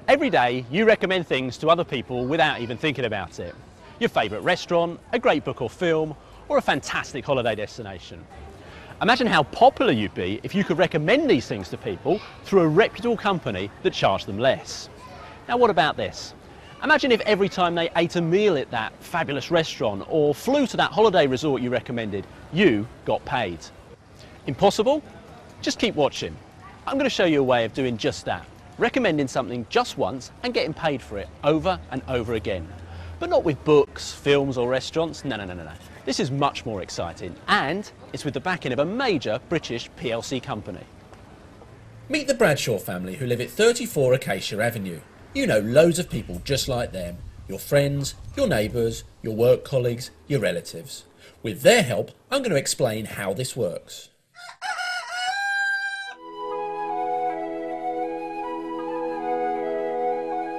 Every day you recommend things to other people without even thinking about it. Your favourite restaurant, a great book or film, or a fantastic holiday destination. Imagine how popular you'd be if you could recommend these things to people through a reputable company that charged them less. Now what about this? Imagine if every time they ate a meal at that fabulous restaurant or flew to that holiday resort you recommended, you got paid. Impossible? Just keep watching. I'm going to show you a way of doing just that. Recommending something just once and getting paid for it over and over again. But not with books, films or restaurants. No. This is much more exciting, and it's with the backing of a major British PLC company. Meet the Bradshaw family who live at 34 Acacia Avenue. You know loads of people just like them. Your friends, your neighbours, your work colleagues, your relatives. With their help, I'm going to explain how this works.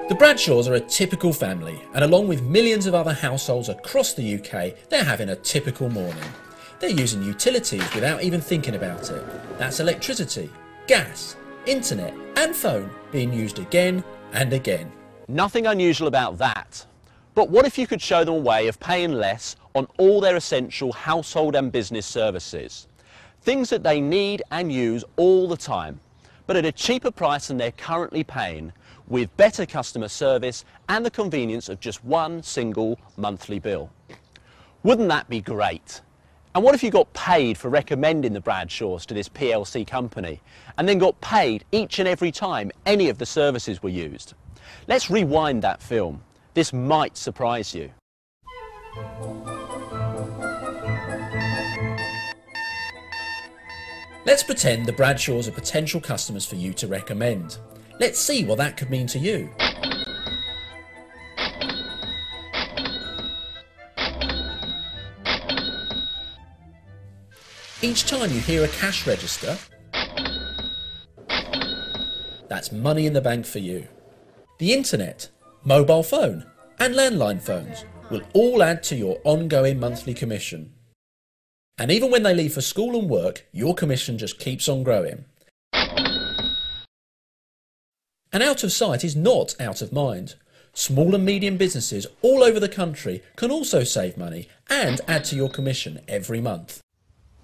The Bradshaws are a typical family, and along with millions of other households across the UK, they're having a typical morning. They're using utilities without even thinking about it. That's electricity, gas, internet and phone being used again and again. Nothing unusual about that. But what if you could show them a way of paying less on all their essential household and business services? Things that they need and use all the time, but at a cheaper price than they're currently paying, with better customer service and the convenience of just one single monthly bill. Wouldn't that be great? And what if you got paid for recommending the Bradshaws to this PLC company and then got paid each and every time any of the services were used? Let's rewind that film. This might surprise you. Let's pretend the Bradshaws are potential customers for you to recommend. Let's see what that could mean to you. Each time you hear a cash register, that's money in the bank for you. The internet, mobile phone and landline phones will all add to your ongoing monthly commission. And even when they leave for school and work, your commission just keeps on growing. And out of sight is not out of mind. Small and medium businesses all over the country can also save money and add to your commission every month.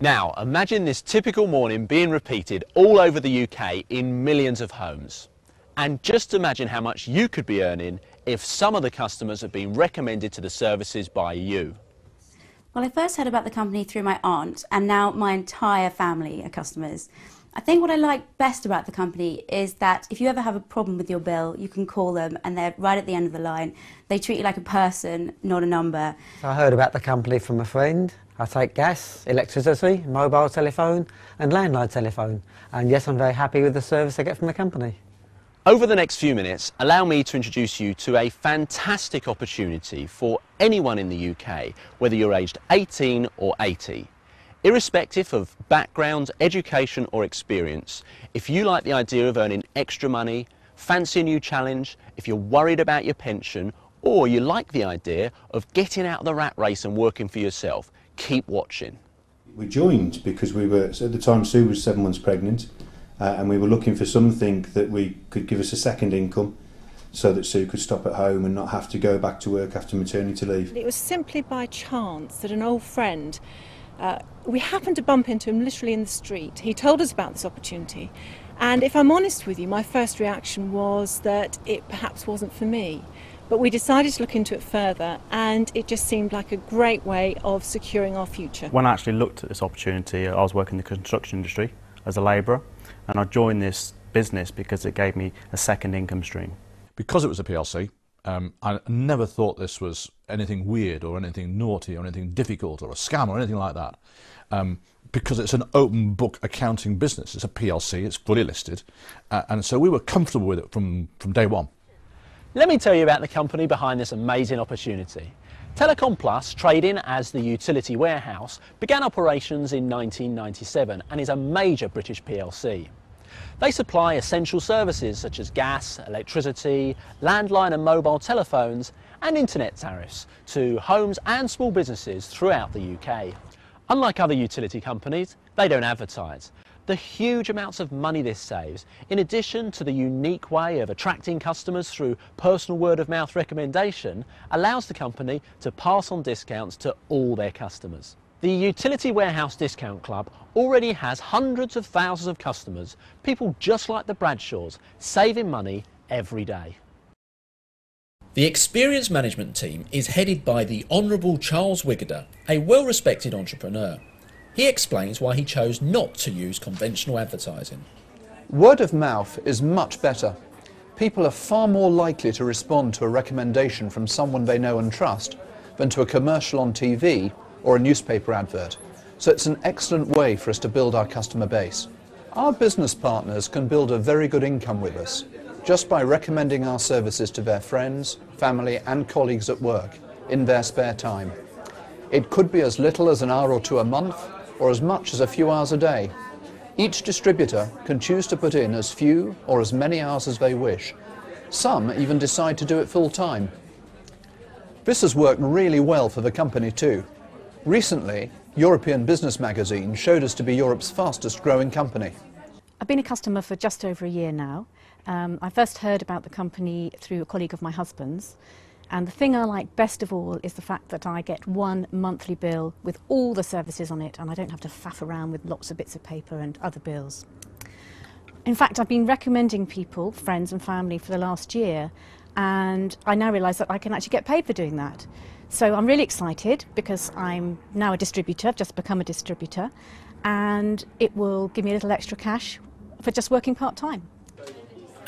Now, imagine this typical morning being repeated all over the UK in millions of homes. And just imagine how much you could be earning if some of the customers have been recommended to the services by you. Well, I first heard about the company through my aunt, and now my entire family are customers. I think what I like best about the company is that if you ever have a problem with your bill, you can call them and they're right at the end of the line. They treat you like a person, not a number. So I heard about the company from a friend. I take gas, electricity, mobile telephone and landline telephone. And yes, I'm very happy with the service I get from the company. Over the next few minutes, allow me to introduce you to a fantastic opportunity for anyone in the UK, whether you're aged 18 or 80. Irrespective of background, education or experience, if you like the idea of earning extra money, fancy a new challenge, if you're worried about your pension, or you like the idea of getting out of the rat race and working for yourself, keep watching. We joined because we were, at the time Sue was 7 months pregnant, and we were looking for something that we could give us a second income so that Sue could stop at home and not have to go back to work after maternity leave. It was simply by chance that an old friend, we happened to bump into him literally in the street. He told us about this opportunity, and if I'm honest with you, my first reaction was that it perhaps wasn't for me. But we decided to look into it further, and it just seemed like a great way of securing our future. When I actually looked at this opportunity, I was working in the construction industry as a labourer, and I joined this business because it gave me a second income stream. Because it was a PLC, I never thought this was anything weird or anything naughty or anything difficult or a scam or anything like that. Because it's an open book accounting business. It's a PLC, it's fully listed, and so we were comfortable with it from day one. Let me tell you about the company behind this amazing opportunity. Telecom Plus, trading as the Utility Warehouse, began operations in 1997 and is a major British PLC. They supply essential services such as gas, electricity, landline and mobile telephones and internet tariffs to homes and small businesses throughout the UK. Unlike other utility companies, they don't advertise. The huge amounts of money this saves, in addition to the unique way of attracting customers through personal word-of-mouth recommendation, allows the company to pass on discounts to all their customers. The Utility Warehouse Discount Club already has hundreds of thousands of customers, people just like the Bradshaws, saving money every day. The Experience Management team is headed by the Honourable Charles Wiggader, a well-respected entrepreneur. He explains why he chose not to use conventional advertising. Word of mouth is much better. People are far more likely to respond to a recommendation from someone they know and trust than to a commercial on TV or a newspaper advert. So it's an excellent way for us to build our customer base. Our business partners can build a very good income with us just by recommending our services to their friends, family and colleagues at work in their spare time. It could be as little as an hour or two a month, or as much as a few hours a day. Each distributor can choose to put in as few or as many hours as they wish. Some even decide to do it full time. This has worked really well for the company too. Recently, European Business Magazine showed us to be Europe's fastest growing company. I've been a customer for just over a year now. I first heard about the company through a colleague of my husband's. And the thing I like best of all is the fact that I get one monthly bill with all the services on it, and I don't have to faff around with lots of bits of paper and other bills. In fact, I've been recommending people, friends and family, for the last year, and I now realise that I can actually get paid for doing that. So I'm really excited because I'm now a distributor, I've just become a distributor, and it will give me a little extra cash for just working part-time.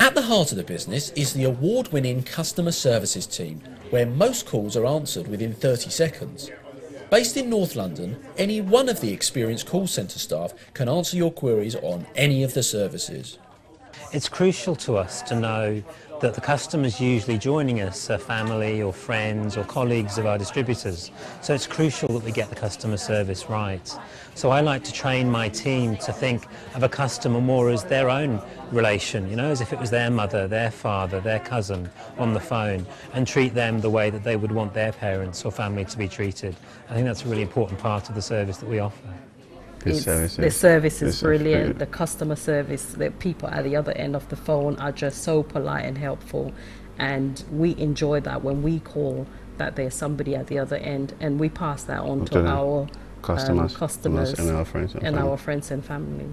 At the heart of the business is the award-winning customer services team, where most calls are answered within 30 seconds. Based in North London, any one of the experienced call centre staff can answer your queries on any of the services. It's crucial to us to know that the customers usually joining us are family or friends or colleagues of our distributors. So it's crucial that we get the customer service right. So I like to train my team to think of a customer more as their own relation, you know, as if it was their mother, their father, their cousin on the phone, and treat them the way that they would want their parents or family to be treated. I think that's a really important part of the service that we offer. The service is brilliant. The customer service, the people at the other end of the phone are just so polite and helpful, and we enjoy that when we call that there's somebody at the other end, and we pass that on to our customers and our friends and family.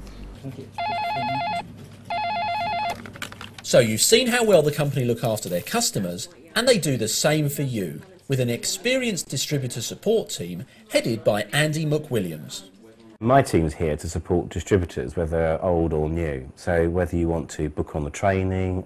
So you've seen how well the company look after their customers, and they do the same for you, with an experienced distributor support team headed by Andy McWilliams. My team's here to support distributors, whether they're old or new. So whether you want to book on the training,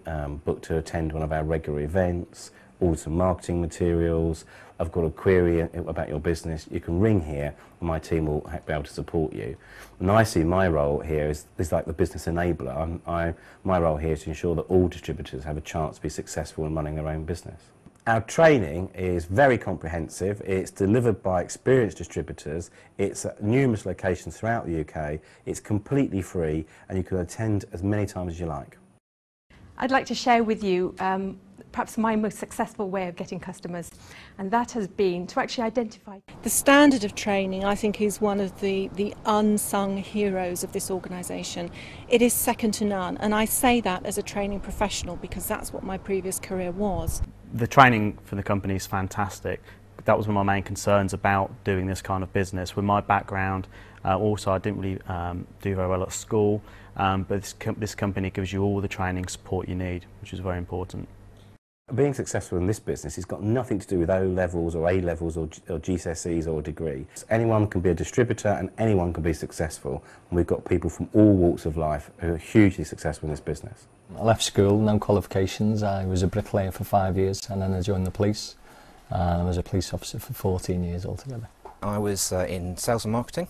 book to attend one of our regular events, order some marketing materials, I've got a query about your business, you can ring here and my team will be able to support you. And I see my role here is like the business enabler. My role here is to ensure that all distributors have a chance to be successful in running their own business. Our training is very comprehensive. It's delivered by experienced distributors. It's at numerous locations throughout the UK. It's completely free and you can attend as many times as you like. I'd like to share with you perhaps my most successful way of getting customers, and that has been to actually identify. The standard of training, I think, is one of the unsung heroes of this organisation. It is second to none, and I say that as a training professional because that's what my previous career was. The training for the company is fantastic. That was one of my main concerns about doing this kind of business. With my background, also I didn't really do very well at school, but this company gives you all the training support you need, which is very important. Being successful in this business has got nothing to do with O-levels or A-levels or GCSEs or a degree. Anyone can be a distributor and anyone can be successful, and we've got people from all walks of life who are hugely successful in this business. I left school, no qualifications. I was a bricklayer for 5 years and then I joined the police. I was a police officer for 14 years altogether. I was in sales and marketing,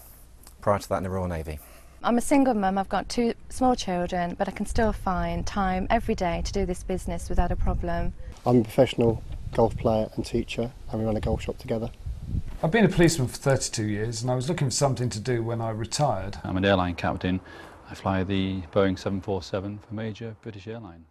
prior to that in the Royal Navy. I'm a single mum, I've got 2 small children, but I can still find time every day to do this business without a problem. I'm a professional golf player and teacher, and we run a golf shop together. I've been a policeman for 32 years and I was looking for something to do when I retired. I'm an airline captain. I fly the Boeing 747 for Major British Airline.